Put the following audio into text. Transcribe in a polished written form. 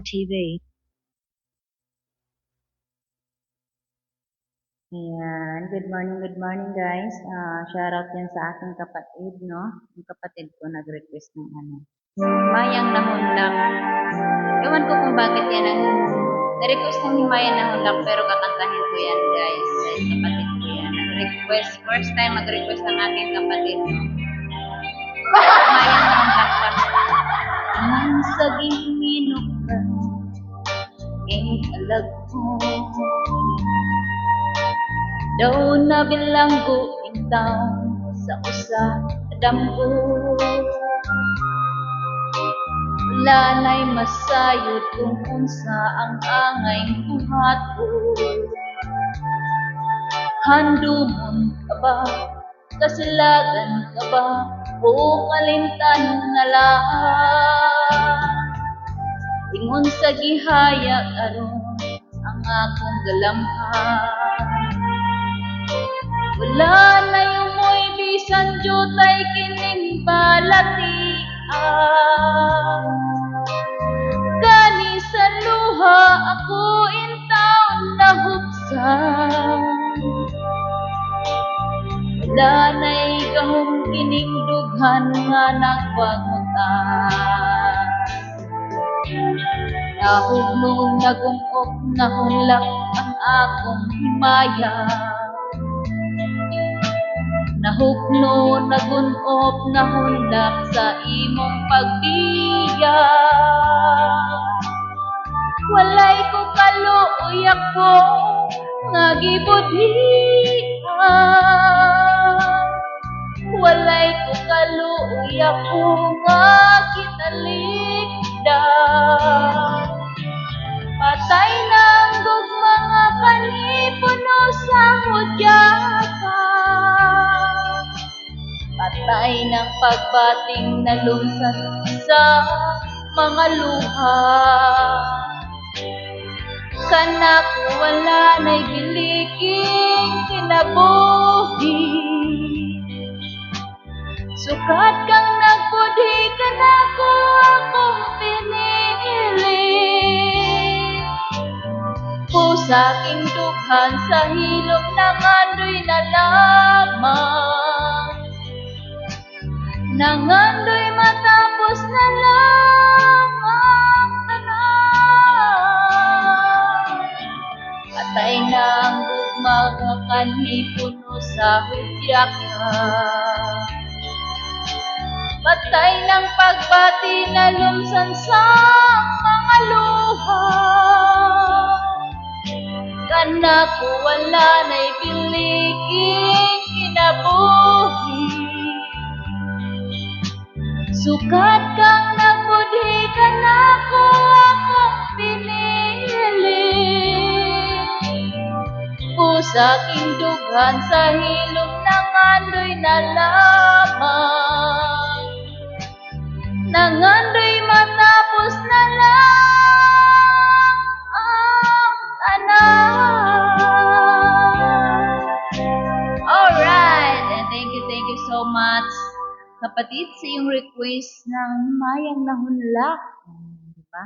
TV. Ayan, good morning guys. Shoutout yan sa aking kapatid, no? Yung kapatid ko nag-request ng Mayang Nahunlak. Ewan ko kung bakit yan ang na-request ng Mayang Nahunlak, pero kakantahin ko yan guys. Ay, kapatid ko yan. Nag-request, first time mag-request ng aking kapatid. Mayang Nahunlak pa. Ang saging minukan, alag ko. Daw na bilanggo intaw sa usa damgo. Wala na'y masayod kung unsa ang angay buhaton. Handumon ka ba? Kasilagan ka ba? O kalimtan na lang? Ingon sa gihaya karon ang akong galamhan. Wala na yung mo'y bisan jutay kining balatian. Gani sa luha ako intaw nahubsan. Wala na'y gahong kining dughan nga nagpangutan. Nahugno nagungkop nahulak ang akong himaya. Nahukno, nagunop, nahulak sa imong pagbiya. Walay ko kaluoy ako nga gibudhian. Walay ko kaluoy ako nga kinalikdan. Patay ng gugma nga kanipuno sa hudyatan. Patay ng pagbating na lumsan sa mga luha. Kanak wala na'y biliking kinabuhi. Sukat kang nagbudhi ka na ko akong pinili. Pusaking dughan sa hilom ng andoy na lamang. Nangandoy matapos na lang ang tanan. Patay na ang gugma nga kanipuno sa hudyakan. Patay ng pagbati na lumsan sa mga luha. Kanak wala na'y biliking kinabuhi. Sukat kang nagbudhi ka na ko akong pinili. Pusaking dughan sa hilom ng andoy na lamang. Nangandoy matapos na lang ang tanan. Alright, and thank you so much kapatid sa iyong request ng Mayang Nahunlak. Diba?